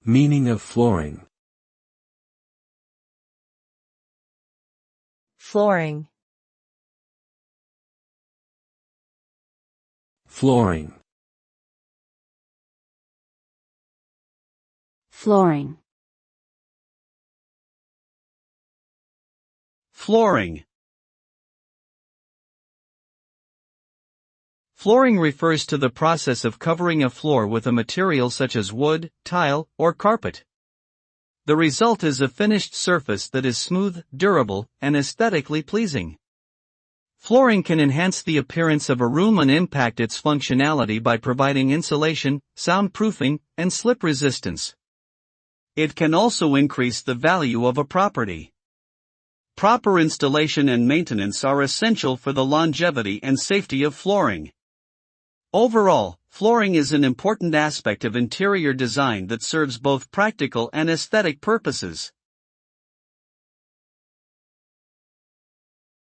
Meaning of flooring. Flooring. Flooring. Flooring. Flooring. Flooring refers to the process of covering a floor with a material such as wood, tile, or carpet. The result is a finished surface that is smooth, durable, and aesthetically pleasing. Flooring can enhance the appearance of a room and impact its functionality by providing insulation, soundproofing, and slip resistance. It can also increase the value of a property. Proper installation and maintenance are essential for the longevity and safety of flooring. Overall, flooring is an important aspect of interior design that serves both practical and aesthetic purposes.